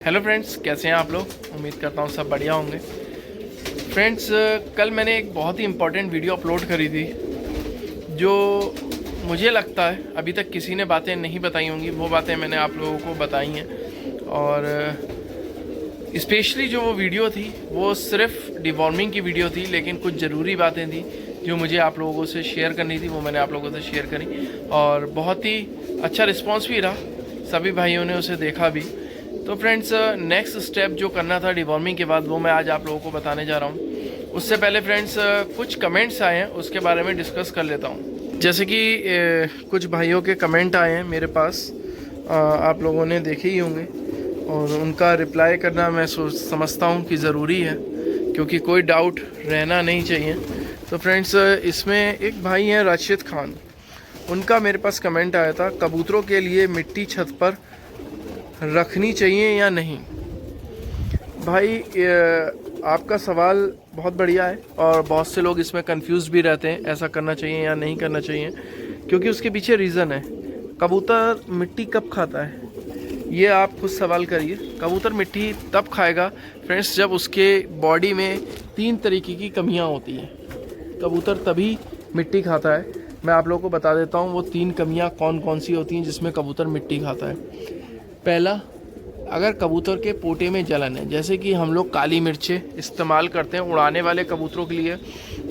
Hello friends, कैसे हैं आप लोग। उम्मीद करता हूँ सब बढ़िया होंगे। फ्रेंड्स, कल मैंने एक बहुत ही इम्पोर्टेंट वीडियो अपलोड करी थी जो मुझे लगता है अभी तक किसी ने बातें नहीं बताई होंगी। वो बातें मैंने आप लोगों को बताई हैं और स्पेशली जो वो वीडियो थी वो सिर्फ डिवॉर्मिंग की वीडियो थी, लेकिन कुछ ज़रूरी बातें थी जो मुझे आप लोगों से शेयर करनी थी, वो मैंने आप लोगों से शेयर करी और बहुत ही अच्छा रिस्पॉन्स भी रहा। सभी भाइयों ने उसे देखा भी। तो फ्रेंड्स, नेक्स्ट स्टेप जो करना था डिवॉर्मिंग के बाद वो मैं आज आप लोगों को बताने जा रहा हूँ। उससे पहले फ्रेंड्स, कुछ कमेंट्स आए हैं, उसके बारे में डिस्कस कर लेता हूँ। जैसे कि कुछ भाइयों के कमेंट आए हैं मेरे पास, आप लोगों ने देखे ही होंगे और उनका रिप्लाई करना मैं समझता हूँ कि ज़रूरी है, क्योंकि कोई डाउट रहना नहीं चाहिए। तो फ्रेंड्स, इसमें एक भाई हैं राशिद खान, उनका मेरे पास कमेंट आया था, कबूतरों के लिए मिट्टी छत पर रखनी चाहिए या नहीं। भाई, आपका सवाल बहुत बढ़िया है और बहुत से लोग इसमें कंफ्यूज भी रहते हैं, ऐसा करना चाहिए या नहीं करना चाहिए, क्योंकि उसके पीछे रीज़न है। कबूतर मिट्टी कब खाता है, ये आप खुद सवाल करिए। कबूतर मिट्टी तब खाएगा फ्रेंड्स जब उसके बॉडी में 3 तरीके की कमियां होती हैं, कबूतर तभी मिट्टी खाता है। मैं आप लोगों को बता देता हूँ वो 3 कमियां कौन कौन सी होती हैं जिसमें कबूतर मिट्टी खाता है। पहला, अगर कबूतर के पोटे में जलन है, जैसे कि हम लोग काली मिर्चें इस्तेमाल करते हैं उड़ाने वाले कबूतरों के लिए,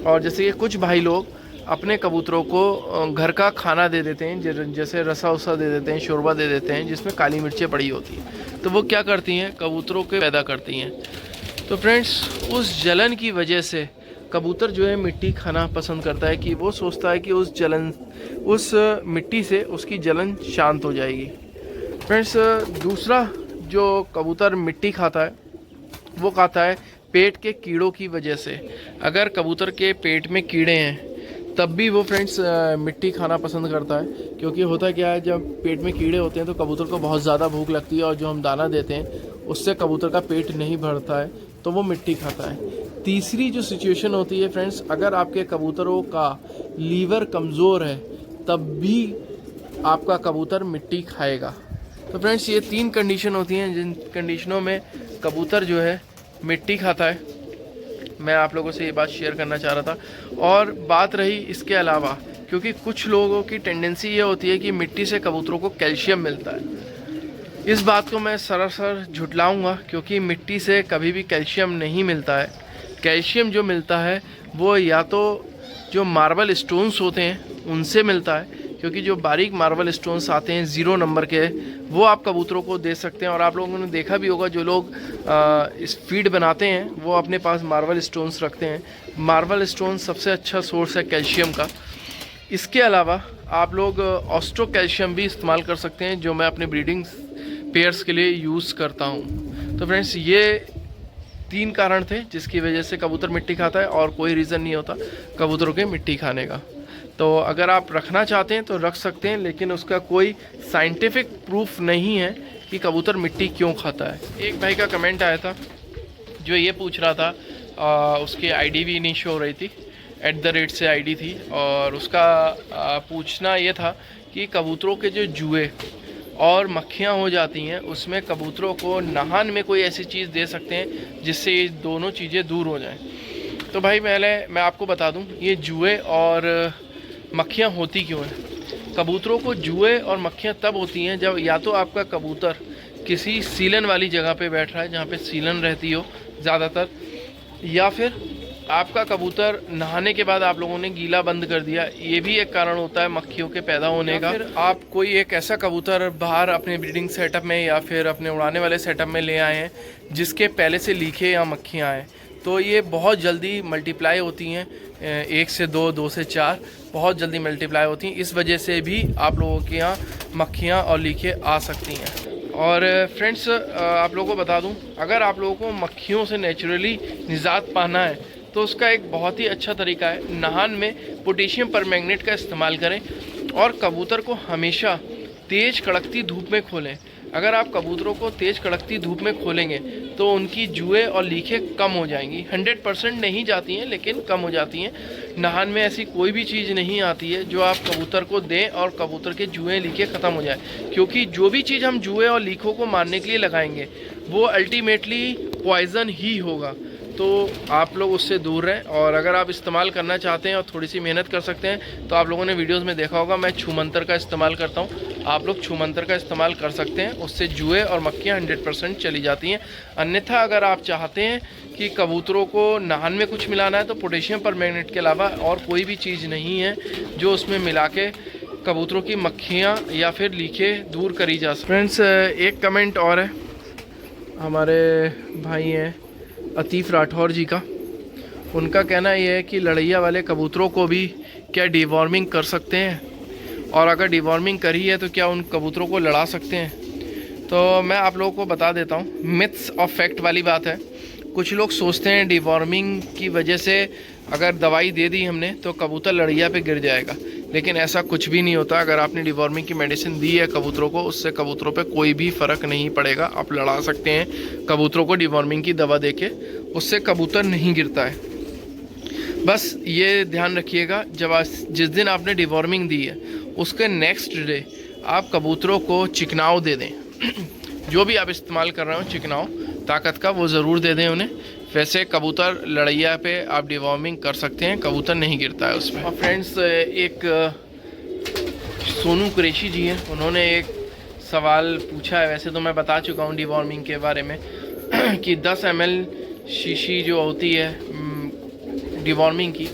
और जैसे कि कुछ भाई लोग अपने कबूतरों को घर का खाना दे देते हैं, जैसे रसा उसा दे देते हैं, शोरबा दे देते हैं जिसमें काली मिर्चें पड़ी होती हैं, तो वो क्या करती हैं, कबूतरों के पैदा करती हैं। तो फ्रेंड्स, उस जलन की वजह से कबूतर जो है मिट्टी खाना पसंद करता है, कि वो सोचता है कि उस मिट्टी से उसकी जलन शांत हो जाएगी। फ्रेंड्स, दूसरा जो कबूतर मिट्टी खाता है वो खाता है पेट के कीड़ों की वजह से। अगर कबूतर के पेट में कीड़े हैं तब भी वो फ्रेंड्स मिट्टी खाना पसंद करता है, क्योंकि होता क्या है, जब पेट में कीड़े होते हैं तो कबूतर को बहुत ज़्यादा भूख लगती है और जो हम दाना देते हैं उससे कबूतर का पेट नहीं भरता है, तो वो मिट्टी खाता है। तीसरी जो सिचुएशन होती है फ्रेंड्स, अगर आपके कबूतरों का लीवर कमज़ोर है तब भी आपका कबूतर मिट्टी खाएगा। तो फ्रेंड्स, ये 3 कंडीशन होती हैं जिन कंडीशनों में कबूतर जो है मिट्टी खाता है। मैं आप लोगों से ये बात शेयर करना चाह रहा था। और बात रही इसके अलावा, क्योंकि कुछ लोगों की टेंडेंसी ये होती है कि मिट्टी से कबूतरों को कैल्शियम मिलता है। इस बात को मैं सरासर झुटलाऊंगा, क्योंकि मिट्टी से कभी भी कैल्शियम नहीं मिलता है। कैल्शियम जो मिलता है वो या तो जो मार्बल स्टोन्स होते हैं उनसे मिलता है, क्योंकि जो बारीक मार्बल स्टोन्स आते हैं 0 नंबर के, वो आप कबूतरों को दे सकते हैं। और आप लोगों ने देखा भी होगा, जो लोग इस फीड बनाते हैं वो अपने पास मार्बल स्टोन्स रखते हैं। मार्बल स्टोन सबसे अच्छा सोर्स है कैल्शियम का। इसके अलावा आप लोग ऑस्ट्रो कैल्शियम भी इस्तेमाल कर सकते हैं, जो मैं अपने ब्रीडिंग पेयर्स के लिए यूज़ करता हूँ। तो फ्रेंड्स, ये 3 कारण थे जिसकी वजह से कबूतर मिट्टी खाता है, और कोई रीज़न नहीं होता कबूतरों के मिट्टी खाने का। तो अगर आप रखना चाहते हैं तो रख सकते हैं, लेकिन उसका कोई साइंटिफिक प्रूफ नहीं है कि कबूतर मिट्टी क्यों खाता है। एक भाई का कमेंट आया था जो ये पूछ रहा था, उसकी आईडी भी नहीं शो हो रही थी, @ से आईडी थी, और उसका पूछना ये था कि कबूतरों के जो जुए और मक्खियाँ हो जाती हैं उसमें कबूतरों को नहान में कोई ऐसी चीज़ दे सकते हैं जिससे ये दोनों चीज़ें दूर हो जाएं। तो भाई, मैं आपको बता दूं, ये जुए और मक्खियाँ होती क्यों हैं। कबूतरों को जुए और मक्खियाँ तब होती हैं जब या तो आपका कबूतर किसी सीलन वाली जगह पे बैठ रहा है जहाँ पे सीलन रहती हो ज़्यादातर, या फिर आपका कबूतर नहाने के बाद आप लोगों ने गीला बंद कर दिया, ये भी एक कारण होता है मक्खियों के पैदा होने का। फिर आप कोई एक ऐसा कबूतर बाहर अपने ब्रीडिंग सेटअप में या फिर अपने उड़ाने वाले सेटअप में ले आए हैं जिसके पहले से लीखे या मक्खियाँ आएँ, तो ये बहुत जल्दी मल्टीप्लाई होती हैं, 1 से 2, 2 से 4 बहुत जल्दी मल्टीप्लाई होती हैं। इस वजह से भी आप लोगों के यहाँ मक्खियाँ और लीखे आ सकती हैं। और फ्रेंड्स, आप लोगों को बता दूं, अगर आप लोगों को मक्खियों से नेचुरली निजात पाना है तो उसका एक बहुत ही अच्छा तरीका है, नहान में पोटेशियम परमैंगनेट का इस्तेमाल करें और कबूतर को हमेशा तेज़ कड़कती धूप में खोलें। अगर आप कबूतरों को तेज़ कड़कती धूप में खोलेंगे तो उनकी जुएँ और लीखें कम हो जाएंगी। 100% नहीं जाती हैं लेकिन कम हो जाती हैं। नहान में ऐसी कोई भी चीज़ नहीं आती है जो आप कबूतर को दें और कबूतर के जुएँ लीखें ख़त्म हो जाए, क्योंकि जो भी चीज़ हम जुएँ और लीखों को मारने के लिए लगाएंगे वो अल्टीमेटली पॉइज़न ही होगा। तो आप लोग उससे दूर रहें। और अगर आप इस्तेमाल करना चाहते हैं और थोड़ी सी मेहनत कर सकते हैं तो आप लोगों ने वीडियोस में देखा होगा मैं छूमंतर का इस्तेमाल करता हूं। आप लोग छूमंतर का इस्तेमाल कर सकते हैं, उससे जुए और मक्खियां 100% चली जाती हैं। अन्यथा अगर आप चाहते हैं कि कबूतरों को नहान में कुछ मिलाना है तो पोटेशियम परमैंगनेट के अलावा और कोई भी चीज़ नहीं है जो उसमें मिला के कबूतरों की मक्खियाँ या फिर लीखे दूर करी जा सकती। फ्रेंड्स, एक कमेंट और है हमारे भाई हैं अतीफ़ राठौर जी का। उनका कहना यह है कि लड़ैया वाले कबूतरों को भी क्या डिवॉर्मिंग कर सकते हैं, और अगर डिवॉर्मिंग करी है तो क्या उन कबूतरों को लड़ा सकते हैं। तो मैं आप लोगों को बता देता हूँ, मिथ्स और फैक्ट वाली बात है। कुछ लोग सोचते हैं डिवॉर्मिंग की वजह से अगर दवाई दे दी हमने तो कबूतर लड़ैया पे गिर जाएगा, लेकिन ऐसा कुछ भी नहीं होता। अगर आपने डिवॉर्मिंग की मेडिसिन दी है कबूतरों को, उससे कबूतरों पे कोई भी फ़र्क नहीं पड़ेगा। आप लड़ा सकते हैं कबूतरों को डिवॉर्मिंग की दवा देके, उससे कबूतर नहीं गिरता है। बस ये ध्यान रखिएगा, जिस दिन आपने डिवॉर्मिंग दी है उसके नेक्स्ट डे आप कबूतरों को चिकनाव दे दें। जो भी आप इस्तेमाल कर रहे हो चिकनाव ताकत का, वो ज़रूर दे दें उन्हें। वैसे कबूतर लड़ैया पे आप डिवॉर्मिंग कर सकते हैं, कबूतर नहीं गिरता है उसमें। और फ्रेंड्स, एक सोनू कुरैशी जी हैं, उन्होंने एक सवाल पूछा है। वैसे तो मैं बता चुका हूँ डिवॉर्मिंग के बारे में कि 10 ml शीशी जो होती है डिवॉर्मिंग की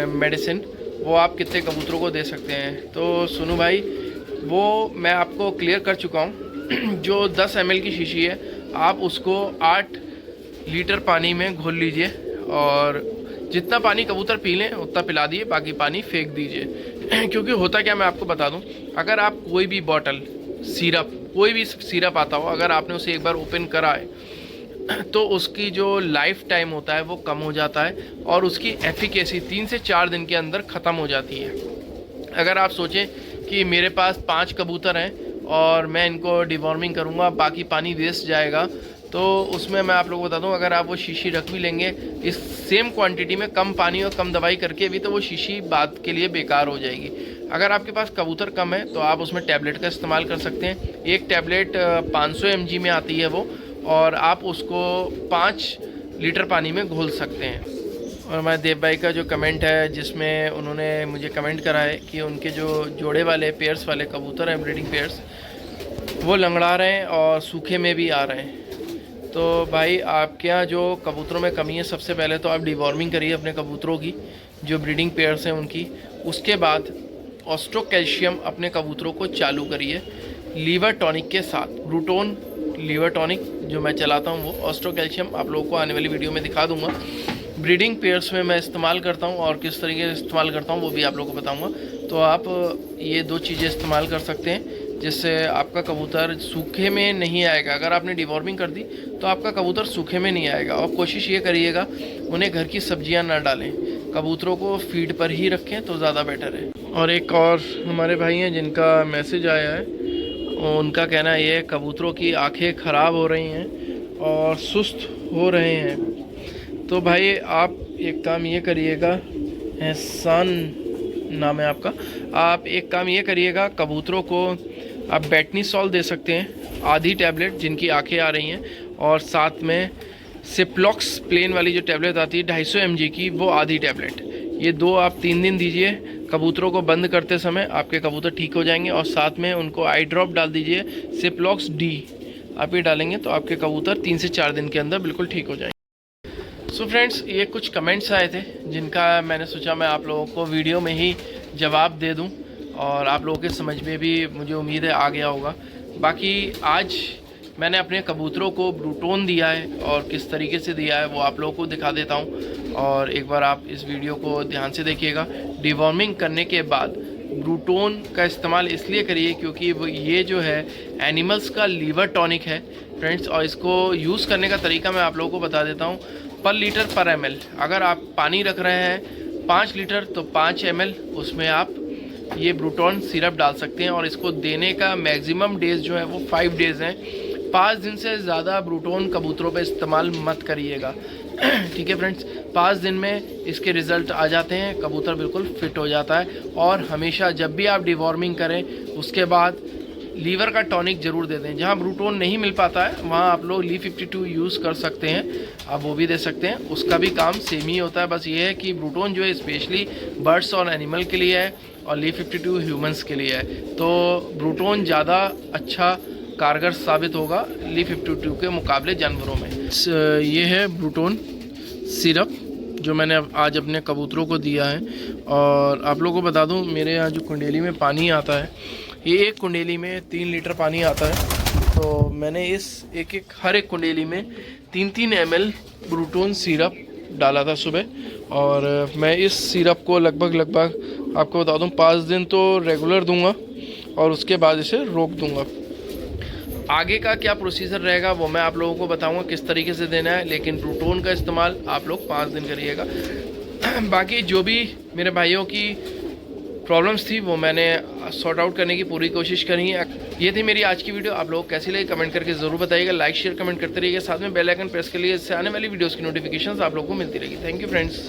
मेडिसिन, वो आप कितने कबूतरों को दे सकते हैं। तो सोनू भाई, वो मैं आपको क्लियर कर चुका हूँ। जो 10 ml की शीशी है आप उसको 8 लीटर पानी में घोल लीजिए और जितना पानी कबूतर पी लें उतना पिला दिए, बाकी पानी फेंक दीजिए। क्योंकि होता क्या, मैं आपको बता दूं, अगर आप कोई भी बॉटल सिरप, कोई भी सिरप आता हो, अगर आपने उसे एक बार ओपन करा है तो उसकी जो लाइफ टाइम होता है वो कम हो जाता है और उसकी एफिकेसी 3 से 4 दिन के अंदर ख़त्म हो जाती है। अगर आप सोचें कि मेरे पास 5 कबूतर हैं और मैं इनको डिवॉर्मिंग करूँगा, बाकी पानी वेस्ट जाएगा, तो उसमें मैं आप लोगों को बता दूं, अगर आप वो शीशी रख भी लेंगे इस सेम क्वांटिटी में, कम पानी और कम दवाई करके भी, तो वो शीशी बाद के लिए बेकार हो जाएगी। अगर आपके पास कबूतर कम है तो आप उसमें टैबलेट का इस्तेमाल कर सकते हैं। एक टैबलेट 500 mg में आती है वो, और आप उसको 5 लीटर पानी में घोल सकते हैं। और हमारे देव भाई का जो कमेंट है जिसमें उन्होंने मुझे कमेंट करा है कि उनके जो जोड़े वाले पेयर्स वाले कबूतर हैं, ब्रीडिंग पेयर्स, वो लंगड़ा रहे हैं और सूखे में भी आ रहे हैं। तो भाई, आपके यहाँ जो कबूतरों में कमी है, सबसे पहले तो आप डिवॉर्मिंग करिए अपने कबूतरों की, जो ब्रीडिंग पेयर्स हैं उनकी। उसके बाद ऑस्ट्रो कैल्शियम अपने कबूतरों को चालू करिए लीवर टॉनिक के साथ। ब्रूटोन लीवर टॉनिक जो मैं चलाता हूँ, वो ऑस्ट्रो कैल्शियम आप लोगों को आने वाली वीडियो में दिखा दूँगा। ब्रीडिंग पेयर्स में मैं इस्तेमाल करता हूँ और किस तरीके से इस्तेमाल करता हूँ वो भी आप लोगों को बताऊँगा। तो आप ये 2 चीज़ें इस्तेमाल कर सकते हैं जिससे आपका कबूतर सूखे में नहीं आएगा। अगर आपने डिवॉर्मिंग कर दी तो आपका कबूतर सूखे में नहीं आएगा। और कोशिश ये करिएगा उन्हें घर की सब्जियां ना डालें, कबूतरों को फीड पर ही रखें तो ज़्यादा बेटर है। और एक और हमारे भाई हैं जिनका मैसेज आया है, उनका कहना ये है कबूतरों की आँखें ख़राब हो रही हैं और सुस्त हो रहे हैं। तो भाई, आप एक काम ये करिएगा, एहसान नाम है आपका, आप एक काम ये करिएगा, कबूतरों को आप बेटनीसॉल दे सकते हैं आधी टैबलेट जिनकी आंखें आ रही हैं, और साथ में सिप्लॉक्स प्लेन वाली जो टैबलेट आती है 250 mg की, वो आधी टैबलेट। ये 2 आप 3 दिन दीजिए कबूतरों को। बंद करते समय आपके कबूतर ठीक हो जाएंगे। और साथ में उनको आई ड्रॉप डाल दीजिए सिप्लॉक्स डी। आप ये डालेंगे तो आपके कबूतर 3 से 4 दिन के अंदर बिल्कुल ठीक हो जाएंगे। सो फ्रेंड्स, ये कुछ कमेंट्स आए थे जिनका मैंने सोचा मैं आप लोगों को वीडियो में ही जवाब दे दूं, और आप लोगों के समझ में भी मुझे उम्मीद है आ गया होगा। बाकी आज मैंने अपने कबूतरों को ब्रूटोन दिया है और किस तरीके से दिया है वो आप लोगों को दिखा देता हूं। और एक बार आप इस वीडियो को ध्यान से देखिएगा। डिवॉर्मिंग करने के बाद ब्रूटोन का इस्तेमाल इसलिए करिए क्योंकि ये जो है एनिमल्स का लीवर टॉनिक है फ्रेंड्स। और इसको यूज़ करने का तरीका मैं आप लोगों को बता देता हूँ। पर लीटर पर ml, अगर आप पानी रख रहे हैं 5 लीटर तो 5 ml उसमें आप ये ब्रूटॉन सिरप डाल सकते हैं। और इसको देने का मैक्सिमम डेज जो है वो 5 डेज़ हैं। 5 दिन से ज़्यादा ब्रूटॉन कबूतरों पे इस्तेमाल मत करिएगा। ठीक है फ्रेंड्स, 5 दिन में इसके रिज़ल्ट आ जाते हैं, कबूतर बिल्कुल फिट हो जाता है। और हमेशा जब भी आप डिवॉर्मिंग करें उसके बाद लीवर का टॉनिक ज़रूर दे दें। जहाँ ब्रूटोन नहीं मिल पाता है वहाँ आप लोग Li52 यूज़ कर सकते हैं, आप वो भी दे सकते हैं, उसका भी काम सेम ही होता है। बस ये है कि ब्रूटोन जो है स्पेशली बर्ड्स और एनिमल के लिए है और Li52 ह्यूमंस के लिए है। तो ब्रूटोन ज़्यादा अच्छा कारगर साबित होगा Li52 के मुकाबले जानवरों में। ये है ब्रूटोन सिरप जो मैंने आज अपने कबूतरों को दिया है। और आप लोगों को बता दूं, मेरे यहाँ जो कुंडेली में पानी आता है, ये एक कुंडेली में 3 लीटर पानी आता है। तो मैंने इस हर एक कुंडेली में 3-3 ml ब्रूटोन सिरप डाला था सुबह। और मैं इस सिरप को लगभग आपको बता दूं 5 दिन तो रेगुलर दूंगा और उसके बाद इसे रोक दूंगा। आगे का क्या प्रोसीजर रहेगा वो मैं आप लोगों को बताऊंगा किस तरीके से देना है, लेकिन ब्रूटोन का इस्तेमाल आप लोग 5 दिन करिएगा। बाकी जो भी मेरे भाइयों की प्रॉब्लम्स थी वो मैंने सॉर्ट आउट करने की पूरी कोशिश करी है। ये थी मेरी आज की वीडियो। आप लोग कैसी लगी कमेंट करके ज़रूर बताइएगा। लाइक शेयर कमेंट करते रहिएगा, साथ में बेल आइकन प्रेस कर लिए, इससे आने वाली वीडियोज़ की नोटिफिकेशन आप लोगों को मिलती रहेगी। Thank you friends.